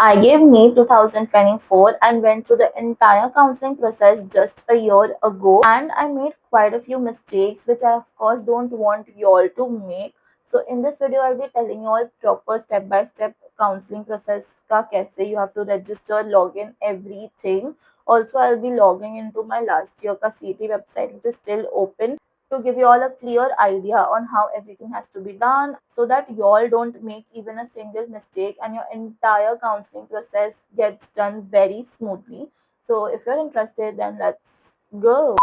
I gave NEET 2024 and went through the entire counseling process just a year ago, and I made quite a few mistakes which I of course don't want y'all to make. So in this video I'll be telling you all proper step by step counseling process ka kaise you have to register, login, everything. Also I'll be logging into my last year ka CT website which is still open to give you all a clear idea on how everything has to be done so that you all don't make even a single mistake and your entire counseling process gets done very smoothly. So if you're interested, then let's go.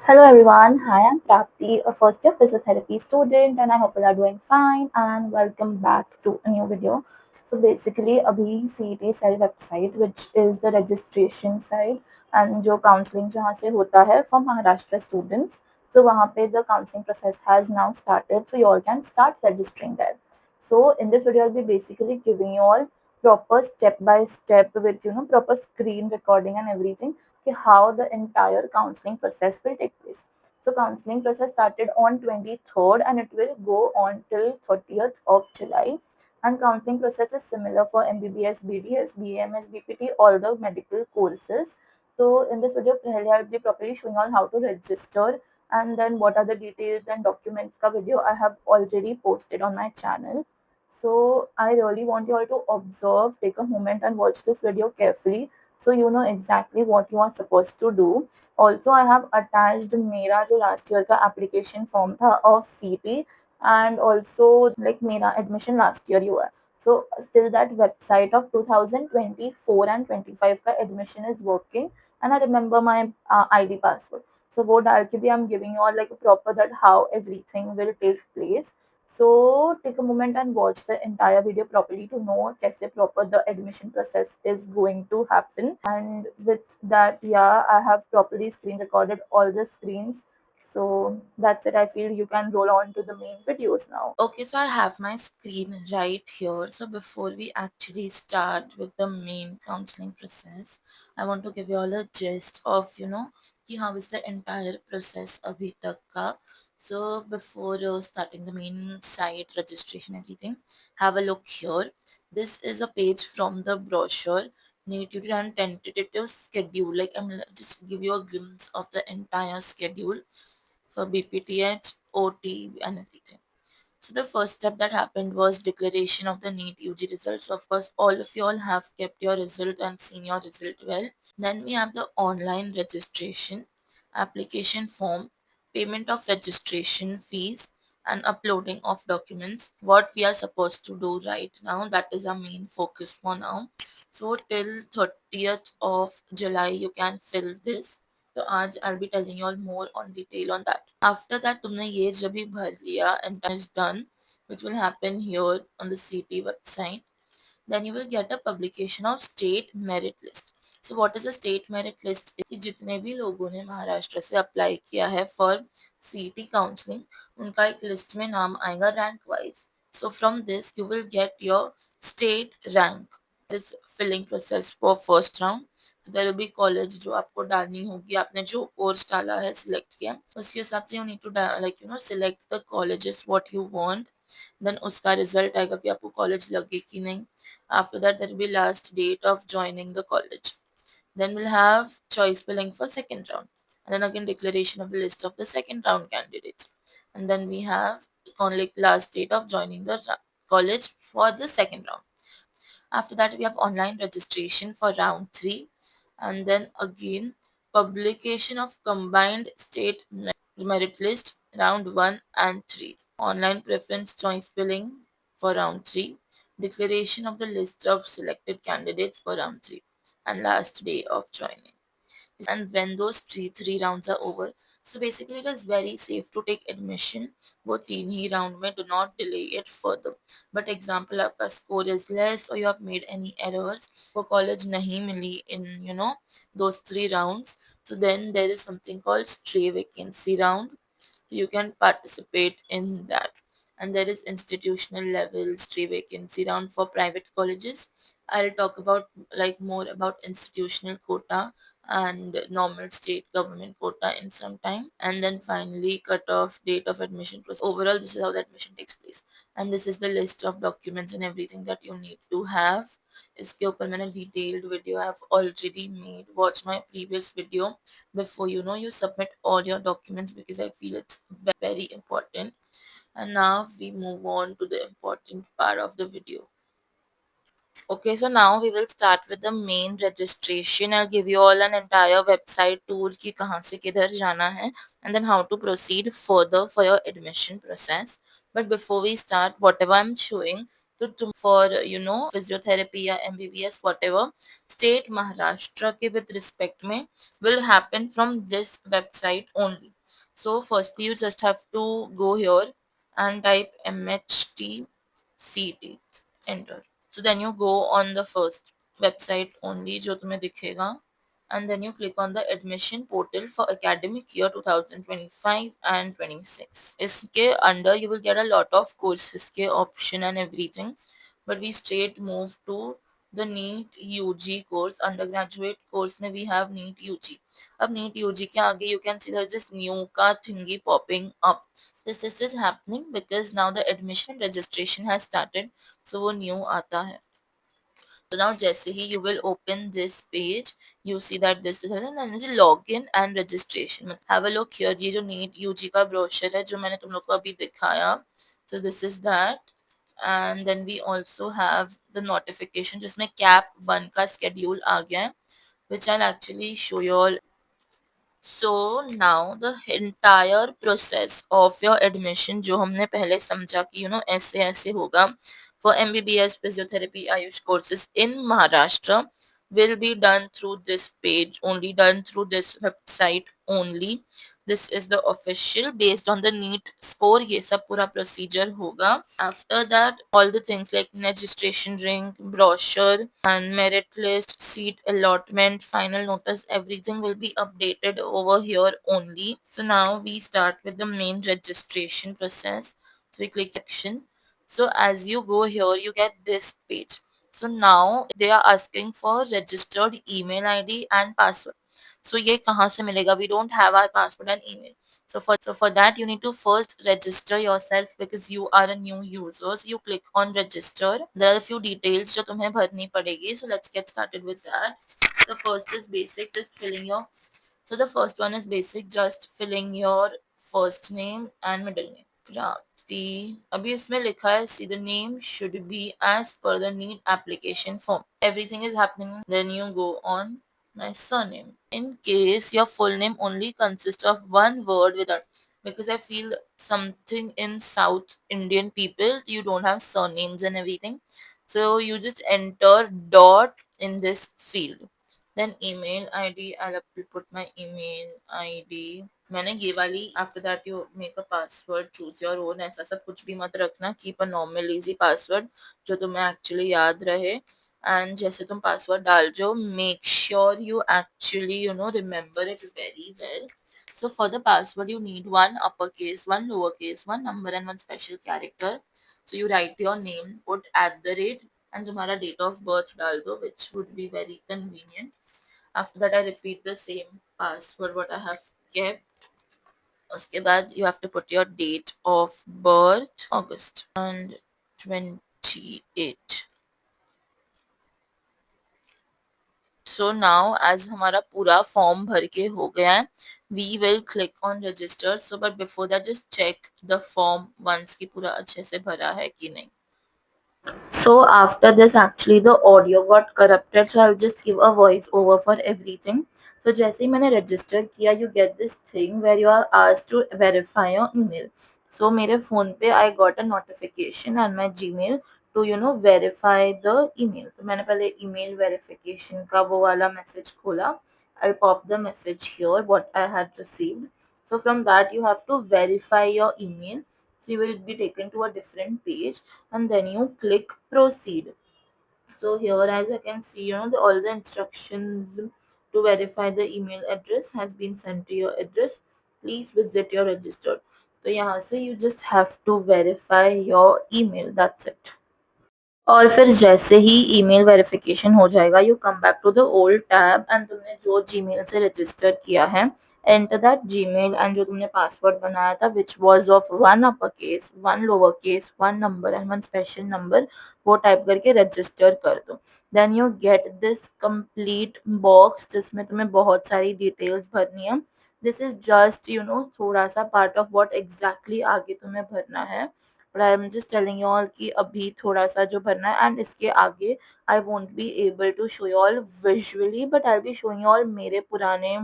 Hello everyone, hi, I'm Prapti, a first year physiotherapy student, and I hope you are doing fine and welcome back to a new video. So basically अभी CET cell website which is the registration site and जो counseling जहाँ से होता है for Maharashtra students, so वहाँ पे the counseling process has now started, so you all can start registering there. So in this video I'll be basically giving you all proper step by step with proper screen recording and everything how the entire counseling process will take place. So counseling process started on 23rd and it will go on till 30th of July. And counseling process is similar for MBBS, BDS, BAMS, BPT, all the medical courses. So in this video, I'll be properly showing all how to register and then what are the details and documents ka video I have already posted on my channel. So I really want you all to observe, take a moment and watch this video carefully so you know exactly what you are supposed to do. Also I have attached मेरा जो last year का application form था of CT and also like मेरा admission last year हुआ है. So still that website of 2024 and 25 का admission is working and I remember my ID password. So वो डाल के भी I'm giving you all like a proper that how everything will take place. So take a moment and watch the entire video properly to know कैसे proper the admission process is going to happen. And with that, yeah, I have properly screen recorded all the screens. So that's it. I feel you can roll on to the main videos now. Okay, so I have my screen right here. So before we actually start with the main counseling process, I want to give you all a gist of, कि how is the entire process अभी तक का. So before starting the main site registration, everything, have a look here. This is a page from the brochure. Native and tentative schedule. Like just give you a glimpse of the entire schedule for BPTH, OT, and everything. So the first step that happened was declaration of the NEET UG results. Of course, all of you all have kept your result and seen your result well. Then we have the online registration, application form, payment of registration fees, and uploading of documents. What we are supposed to do right now, that is our main focus for now. So till 30th of July, you can fill this. तो आज I'll be telling you all more on detail on that. After that तुमने ये जब भी भर लिया and is done, which will happen here on the CT website, then you will get a publication of state merit list. So what is a state merit list? कि जितने भी लोगों ने महाराष्ट्र से अप्लाई किया है फॉर CT काउंसलिंग उनका एक लिस्ट में नाम आएगा rank wise. So from this you will get your state rank. This filling process for first round. So there will be college जो आपको डालनी होगी. आपने जो कोर्स डाला है सिलेक्ट किया उसके हिसाब से you need to like select the colleges what you want. Then उसका रिजल्ट आएगा कि आपको कॉलेज लगे कि नहीं. After that there will be last date of joining the college. Then we'll have choice filling for second round. And then again declaration of the list of the second round candidates. And then we have only last date of joining the college for the second round. After that, we have online registration for round 3. And then again, publication of combined state merit list round 1 and 3. Online preference choice filling for round 3. Declaration of the list of selected candidates for round 3. And last day of joining. And when those three rounds are over, so basically it is very safe to take admission. वो तीन ही round में do not delay it further. But example आपका score is less or you have made any errors, वो college नहीं मिली in those 3 rounds, so then there is something called stray vacancy round. You can participate in that. and there is institutional level stray vacancy round for private colleges. I'll talk about like more about institutional quota and normal state government quota in some time, and then finally cut off date of admission process. Overall, this is how the admission takes place, and this is the list of documents and everything that you need to have. इसके ऊपर मैंने detailed video I have already made. Watch my previous video before you submit all your documents, because I feel it's very important. And now we move on to the important part of the video. Okay, so now we will start with the main registration. I'll give you all an entire website tour कि कहाँ से किधर जाना है, and then how to proceed further for your admission process. But before we start, whatever I'm showing, तो तुम for physiotherapy या MBBS whatever state Maharashtra के with respect में will happen from this website only. So firstly you just have to go here and type MHTCT, enter. So then you go on the first website only जो तुम्हें दिखेगा, and then you click on the admission portal for academic year 2025 and 26. इसके under you will get a lot of courses के option and everything, but we straight move to the NEET UG course. Undergraduate course में we have NEET UG. अब NEET UG के आगे you can see there is this new का thingy popping up. This is happening because now the admission and registration has started, so वो new आता है. So now जैसे ही you will open this page, you see that this is and login and registration. Have a look here, ये जो NEET UG का brochure है जो मैंने तुम लोग को अभी दिखाया. So this is that, and then we also have the notification जिसमें cap 1 का schedule आ गया है, which I'll actually show you all. So now the entire process of your admission जो हमने पहले समझा कि ऐसे ऐसे होगा for MBBS physiotherapy Ayush courses in Maharashtra will be done through this page only, done through this website only. This is the official based on the NEET score, ये सब पूरा procedure होगा. After that all the things like registration link, brochure and merit list, seat allotment, final notice, everything will be updated over here only. So now we start with the main registration process. So we click action. So as you go here you get this page. So now they are asking for registered email ID and password. So ये कहाँ से मिलेगा? We don't have our password and email. So for that you need to first register yourself because you are a new user. So you click on register. There are a few details जो तुम्हें भरनी पड़ेगी. So let's get started with that. The first is basic, just filling your. So the first one is basic, just filling your first name and middle name. प्राप्ति, अभी इसमें लिखा है see the name should be as per the need application form. Everything is happening. Then you go on my surname. In case your full name only consists of one word without, because I feel something in South Indian people you don't have surnames and everything, so you just enter dot in this field. Then email ID, I'll have to put my email ID. मैंने ये वाली after that you make a password, choose your own, ऐसा सब कुछ भी मत रखना. Keep a normal easy password जो तुम्हें actually याद रहे. And जैसे तुम password डाल रहे हो, make sure you actually remember it very well. So for the password you need one uppercase, one lowercase, one number and one special character. So you write your name, put at the rate and तुम्हारा date of birth डाल दो, which would be very convenient. After that I repeat the same password what I have kept. उसके बाद you have to put your date of birth, August and 28. So now as हमारा पूरा form भर के हो गया है, we will click on register. So but before that just check the form once कि पूरा अच्छे से भरा है कि नहीं. So after this, actually the audio got corrupted. So I'll just give a voice over for everything. So जैसे ही मैंने register किया, you get this thing where you are asked to verify your email. So मेरे phone पे I got a notification on my Gmail to verify the email. तो मैंने पहले email verification का वो वाला message खोला. I'll pop the message here what I had received. So from that you have to verify your email. So you will be taken to a different page and then you click proceed. So here as I can see all the instructions to verify the email address has been sent to your address. Please visit your registered. तो यहाँ से you just have to verify your email, that's it. और फिर जैसे ही email verification हो जाएगा, you come back to the old tab and तुमने जो जीमेल से रजिस्टर किया है, एंटर दैट जीमेल एंड जो तुमने पासवर्ड बनाया था which was of one upper case, one lower case, one number and one special number, वो टाइप करके रजिस्टर कर दो। Then you get this complete box जिसमें तुम्हें बहुत सारी डिटेल्स भरनी है। दिस इज जस्ट थोड़ा सा पार्ट ऑफ व्हाट एग्जैक्टली आगे तुम्हें भरना है, but I am just telling you all कि अभी थोड़ा सा जो भरना है, एंड इसके आगे I won't be able to show you all visually, but I be showing you all मेरे पुराने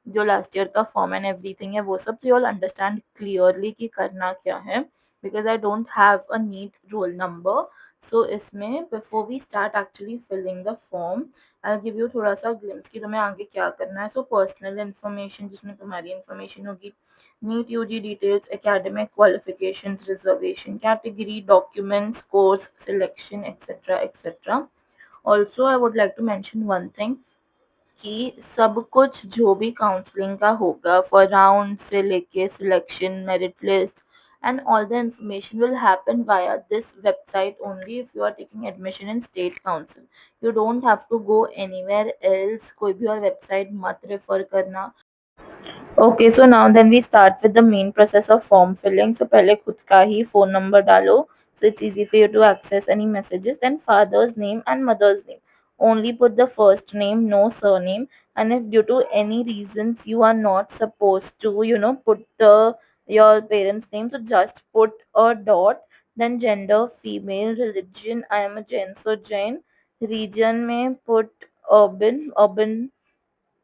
जो लास्ट ईयर का फॉर्म एंड एवरीथिंग है वो सब, तो यू ऑल अंडरस्टैंड क्लियरली कि करना क्या है, because I don't have a NEET roll number. So इसमें before we start actually filling the form, I give you थोड़ा सा ग्लिम्स कि तुम्हें आगे क्या करना है। सो पर्सनल इन्फॉर्मेशन जिसमें तुम्हारी इन्फॉर्मेशन होगी, NEET UG details, academic qualifications, reservation category, documents, course selection, etc. etc. Also, I would like to mention one thing कि सब कुछ जो भी काउंसलिंग का होगा फॉर राउंड से लेके selection, merit list and all the information will happen via this website only if you are taking admission in state council. You don't have to go anywhere else, कोई भी और website मत refer करना। Okay, so now then we start with the main process of form filling. So पहले खुद का ही phone number डालो, so it's easy for you to access any messages. Then father's name and mother's name, only put the first name, no surname, and if due to any reasons you are not supposed to put your parents name, so just put a dot. Then gender female, religion I am a Jain, so Jain, region में put urban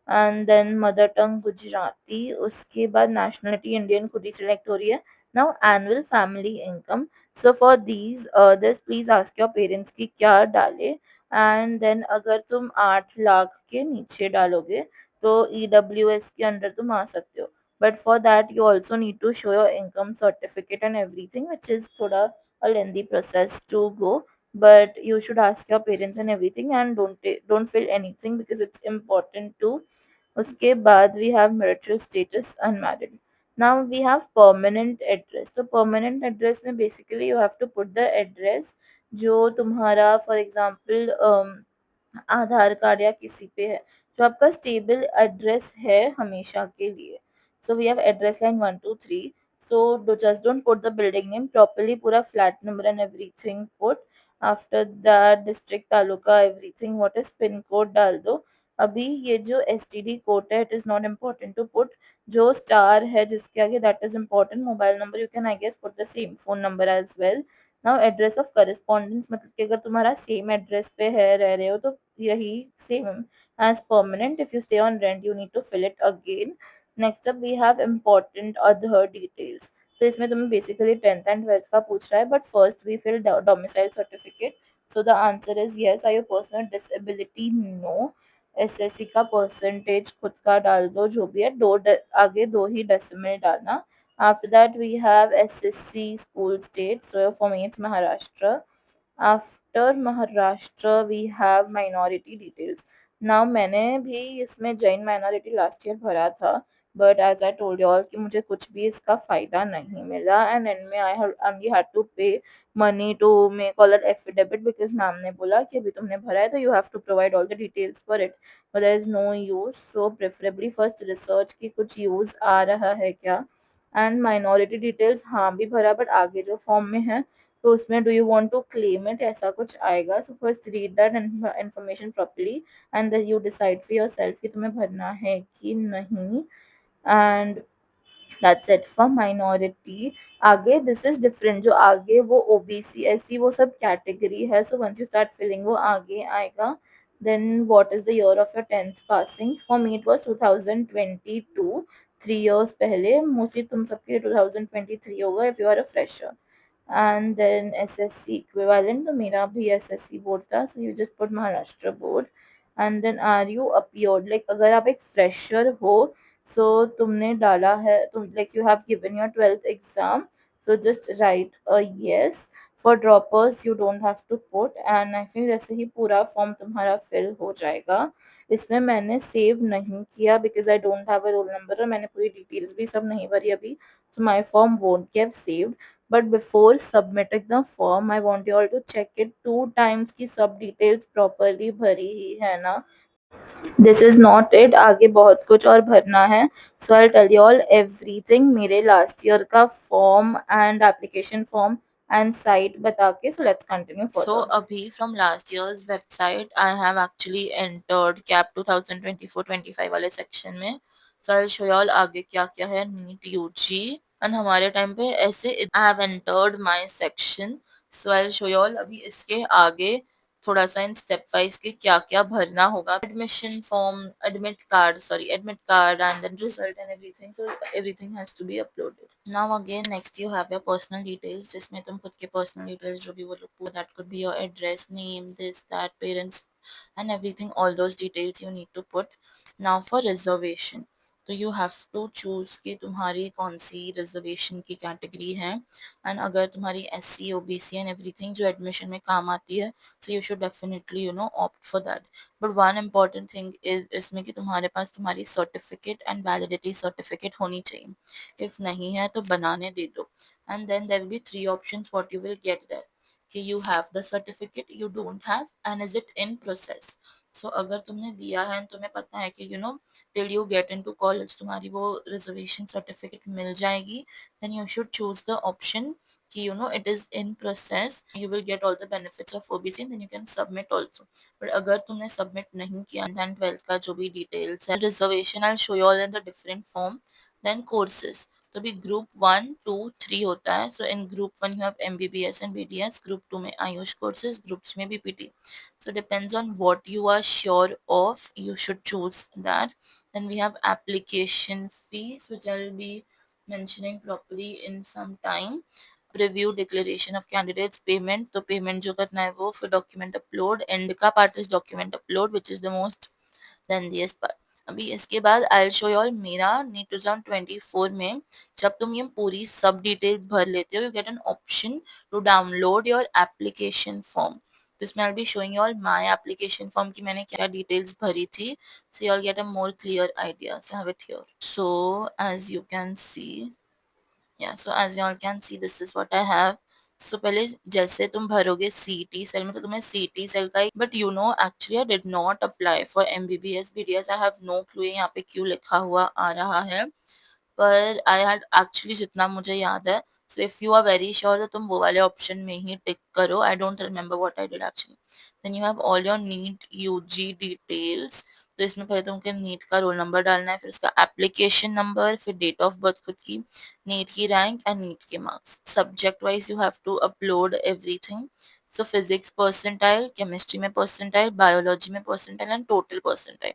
and then mother tongue Gujarati, उसके बाद nationality Indian खुद ही select हो रही है। Now annual family income, so for these this please ask your parents की क्या डाले। एंड देन अगर तुम 8 लाख के नीचे डालोगे तो EWS के अंडर तुम आ सकते हो, but for that you also need to show your income certificate and everything which is थोड़ा a lengthy process to go, but you should ask your parents and everything, and don't fill anything because it's important to। उसके बाद we have marital status unmarried। Now we have permanent address, तो permanent address में basically you have to put the address जो तुम्हारा for example Aadhaar card या किसी पे है, जो आपका स्टेबल एड्रेस है हमेशा के लिए। So we have address line 1 2 3। So just don't put the building name, properly पूरा flat number and everything put. After that district, taluka, everything, what is pin code डाल दो। अभी ये जो STD कोड है, it is not important to put. जो star है जिसके आगे, that is important. Mobile number you can I guess put the same phone number as well. Now address of correspondence, मतलब कि अगर तुम्हारा सेम एड्रेस पे है, रह रहे हो, तो यही same as permanent. If you stay on rent you need to fill it again. Next up we have important other details, तो इसमें तुम्हें बेसिकली 10th and 12th का पूछ रहा है, but first we fill domicile certificate. So the answer is yes. Are your personal disability, no. SSC का percentage खुद का डाल दो, जो भी है, आगे 2 ही डेसिमल डालना। After that, we have SSC school state. So for me, it's Maharashtra. After Maharashtra, we have minority details. Now मैंने भी इसमें जैन माइनॉरिटी लास्ट ईयर भरा था, but as I told you all कि मुझे कुछ भी इसका फायदा नहीं मिला, एंड एंड में I only had to pay money to make all that affidavit, because ma'am ने बोला कि अभी तुमने भरा है तो you have to provide all the details for it, but there is no use. So preferably first research की कुछ यूज आ रहा है क्या। एंड माइनॉरिटी डिटेल्स हाँ भी भरा, बट आगे जो फॉर्म में है तो उसमें do you want to claim it, ऐसा कुछ आएगा। So first read that information properly and then you decide for yourself कि तुम्हें भरना है कि नहीं। And that's it for minority. आगे दिस इज डिफरेंट, जो आगे वो OBC SC वो सब कैटेगरी है। So once you start filling वो आगे आएगा। Then what is the year of your 10th passing, for me it was 2022, 3 years पहले। मोस्टली तुम सबके लिए 2023 होगा if you are a fresher. And then SSC equivalent, तो मेरा भी SSC बोर्ड था, so you just put Maharashtra board. And then are you appeared, like अगर आप एक फ्रेशर हो, सो तुमने डाला है, तुम like you have given your 12th exam, so just write a yes। For droppers you don't have to put, and I think जैसे ही पूरा फॉर्म तुम्हारा फिल हो जाएगा, इसमें मैंने सेव नहीं किया because I don't have a roll number, और मैंने पूरी डिटेल्स भी सब नहीं भरी अभी, so my form won't get saved. But before submitting the form, I want you all to check it 2 times कि सब details properly भरी ही है ना. दिस इज नॉट इट, आगे बहुत कुछ और भरना है. So I tell you all everything, मेरे लास्ट ईयर का form and application form and site बता के. So let's continue So further. abhi from last year's website I have actually entered cap 2024-25 वाले section में. So I'll show you all आगे क्या क्या है. NEET UG and हमारे टाइम पे ऐसे I have entered my section. So I'll show you all अभी इसके आगे थोड़ा सा इन स्टेप वाइज के क्या क्या भरना होगा. Admission form, admit card and then result and everything. So everything has to be uploaded. Now again next you have your personal details, जिसमें तुम खुद के पर्सनल डिटेल्स जो भी वो लोग पूछ, that could be your address, name, this that, parents and everything, all those details you need to put. Now for reservation, तो यू हैव टू चूज कि तुम्हारी कौन सी रिजर्वेशन की कैटेगरी है. एंड अगर तुम्हारी SC OBC एंड एवरीथिंग जो admission में काम आती है, so you should definitely opt for that. But one important thing is इसमें कि तुम्हारे पास तुम्हारी सर्टिफिकेट एंड वैलिडिटी सर्टिफिकेट होनी चाहिए. इफ नहीं है तो बनाने दे दो. And then there will be 3 options what you will get there, कि you have the certificate, you don't have, and is it in process. So अगर तुमने दिया है and तुम्हें पता है कि till you get into college तुम्हारी वो रिजर्वेशन सर्टिफिकेट मिल जाएगी, then you should choose the option कि it is in process, you will get all the benefits of OBC, then you can submit also. But अगर तुमने submit नहीं किया, then 12th का जो भी डिटेल्स है reservation I show you all in the different form. Then courses, तो भी ग्रुप 1, 2, 3 होता है. So in group 1 you have MBBS and BDS, group 2 में आयुष कोर्सेज, ग्रुप्स में भी PT. So depends on what you are sure of, you should choose that. Then we have application fees, which I'll be mentioning properly in some time. Preview declaration of candidates, payment, तो payment जो करना है वो, फिर document upload, end का part is document upload, which is the most lengthiest part. अभी इसके बाद I will show you all मेरा नीट 2024 में जब तुम ये पूरी सब डिटेल्स भर लेते हो, you get an option to download your application form. तो इसमें I will be showing you all my application form की मैंने क्या डिटेल्स भरी थी. So you all get a more clear idea. So have it here. So as you can see, या so as you all can see, this is what I have. So पहले जैसे तुम भरोगे CT cell में, तो तुम्हें CT cell का ही, but actually I did not apply for MBBS BDS. I have no clue यहाँ पे क्यों लिखा हुआ आ रहा है, पर आई हैड एक्चुअली जितना मुझे याद है. So if you are very sure तो तुम वो वाले ऑप्शन में ही टिक करो. I don't remember what I did actually. Then you have all your NEET UG details. तो इसमें पहले तुमको नीट का रोल नंबर डालना है, फिर उसका एप्लीकेशन नंबर, फिर डेट ऑफ बर्थ खुद की, नीट की रैंक एंड नीट के marks. Subject wise you have to upload everything. So physics percentile, chemistry में परसेंटाइल, बायोलॉजी में percentile and total percentile,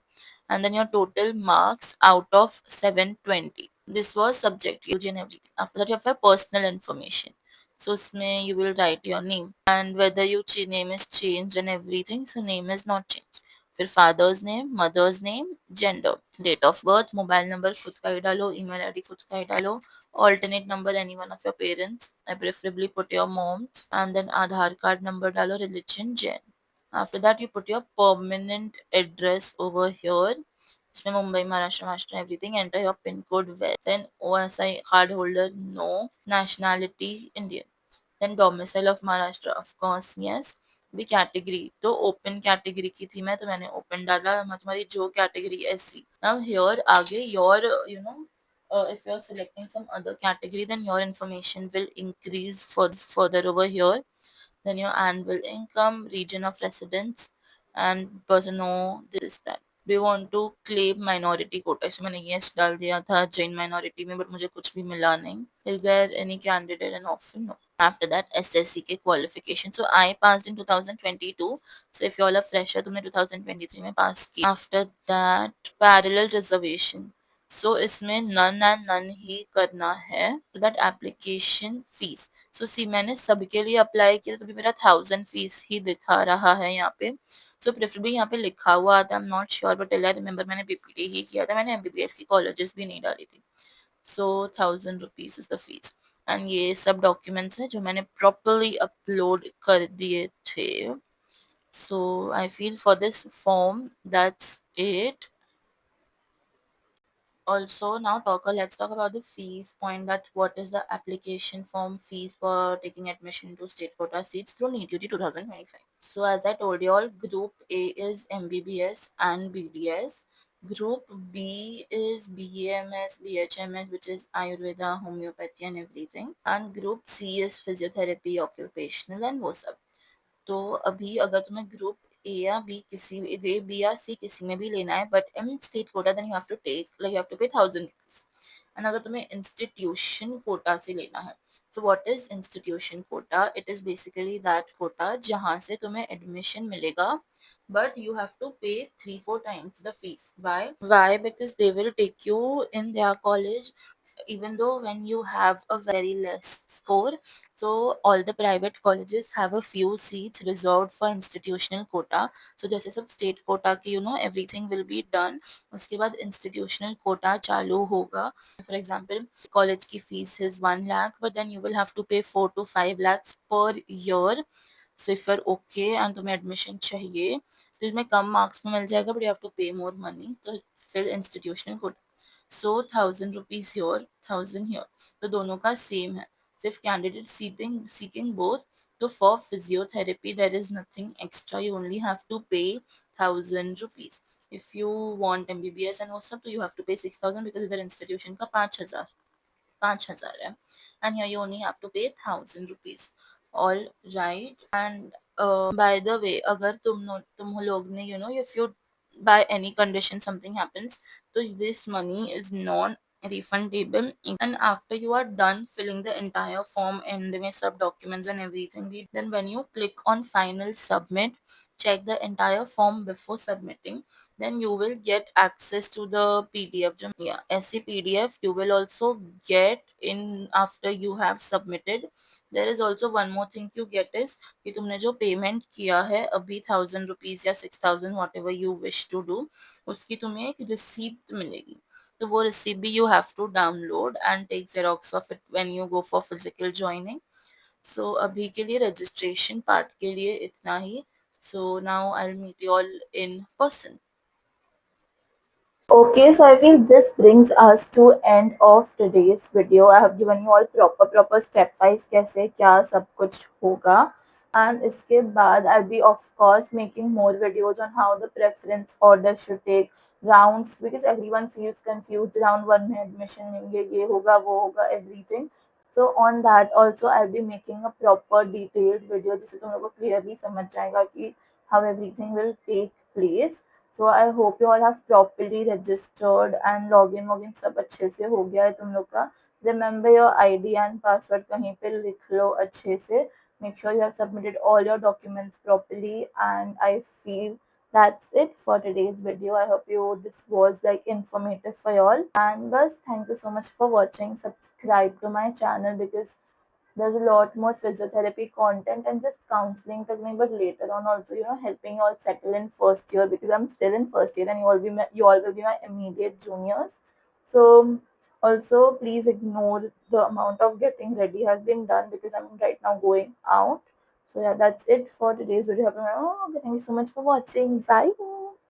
and then your total marks out of 720. This was subject UG and everything. After that you have your personal information. So उसमें you will write your name and whether your name is changed and everything. So name is not changed. फिर father's name, mother's name, gender, date of birth, mobile number खुद का ही डालो, email ID खुद का ही डालो, alternate number any one of your parents. I preferably put your mom's, and then Aadhaar card number डालो, religion Jain. After that you put your permanent address over here. इसमें Mumbai, Maharashtra, Maharashtra everything. Enter your pin code west. Then OSI card holder no. Nationality Indian. Then domicile of Maharashtra of course yes. भी category तो open category की थी मैं, तो मैंने open डाला. तुम्हारी जो कैटेगरी SC. नाउ हियर आगे your if you're selecting some other category, then your information will increase further over here. Then your annual income, region of residence, and person know this that. Do you want to claim minority quota? इसमें मैंने yes डाल दिया था Jain minority में, but मुझे कुछ भी मिला नहीं. Is there any candidate and option? No. After that SSC के qualification. So I passed in 2022. So if you all are fresher, तुमने 2023 में pass किया. After that parallel reservation. So इसमें none and none ही करना है. तो that application fees. सो सी मैंने सबके लिए अप्लाई किया, तो भी मेरा 1000 फीस ही दिखा रहा है यहाँ पे. सो प्रेफरेबली यहाँ पे लिखा हुआ था, I am not sure, but I remember मैंने PPT ही किया था, मैंने MBBS की कॉलेजेस भी नहीं डाली थी. सो 1000 rupees is the fees. And ये सब डॉक्यूमेंट्स हैं जो मैंने प्रॉपरली अपलोड कर दिए थे. So I feel for this form that's it. Also, now let's talk about the fees point, that what is the application form fees for taking admission to state quota seats through NEET UT 2025. So as I told you all, group A is MBBS and BDS. Group B is BAMS, BHMS, which is Ayurveda, homeopathy and everything. And group C is physiotherapy, occupational and वो सब. तो अभी अगर तुम्हें group A या B किसी A B या सी किसी में भी लेना है, but in state quota, then you have to take like you have to pay 1000 rupees. And अगर तुम्हें इंस्टीट्यूशन कोटा से लेना है, so what is institution quota? It is basically that quota जहाँ से तुम्हें एडमिशन मिलेगा, but you have to pay 3-4 times the fees. Why? Because they will take you in their college even though when you have a very less score. So all the private colleges have a few seats reserved for institutional quota. So जैसे सब state quota की everything will be done. उसके बाद institutional quota चालू होगा. For example, college की fees is 1 lakh, but then you will have to pay 4 to 5 lakhs per year. So if you're okay and तुम्हें admission चाहिए तो इसमें कम marks में मिल जाएगा, but you have to pay more money. तो फिर institutional quota. So 1000 rupees here, 1000 here. तो दोनों का same है. So if candidate seeking both, so for physiotherapy there is nothing extra. You only have to pay 1000 rupees. If you want MBBS and what's up, so you have to pay 6000 because इधर institution का 5000 है. And here you only have to pay 1000 rupees. All right. And by the way, अगर तुम लोग ने if you by any condition something happens, so this money is non refundable. And after you are done filling the entire form and the sub documents and everything, then when you click on final submit, check the entire form before submitting, then you will get access to the PDF. Yeah, SC PDF you will also get in after you have submitted. There is also one more thing you get is कि तुमने जो payment किया है अभी 1000 rupees या 6000 whatever you wish to do, उसकी तुम्हें एक रिसीप्ट मिलेगी. तो वो रिसीप्ट भी you have to download and take xerox of it when you go for physical joining. So अभी के लिए रजिस्ट्रेशन पार्ट के लिए इतना ही. So now I will meet you all in person. Okay, so I feel this brings us to end of today's video. I have given you all proper step wise कैसे क्या सब कुछ होगा, and इसके बाद I'll be of course making more videos on how the preference order should take rounds, because everyone feels confused. Round one में admission लेंगे, ये होगा वो होगा everything. So on that also I'll be making a proper detailed video जिससे तुम लोगों को clearly समझ जाएगा कि how everything will take place. So I hope you all have properly registered and login सब अच्छे से हो गया है तुम लोग का. Remember your ID and password कहीं पे लिख लो अच्छे से. Make sure you have submitted all your documents properly, and I feel that's it for today's video. I hope you this was like informative for you all. And bus, thank you so much for watching. Subscribe to my channel because there's a lot more physiotherapy content and just counseling technique, but later on also helping you all settle in first year, because I'm still in first year and you all will be my immediate juniors. So also please ignore the amount of getting ready has been done because I'm right now going out. So yeah, that's it for today's video. Oh, thank you so much for watching. Bye.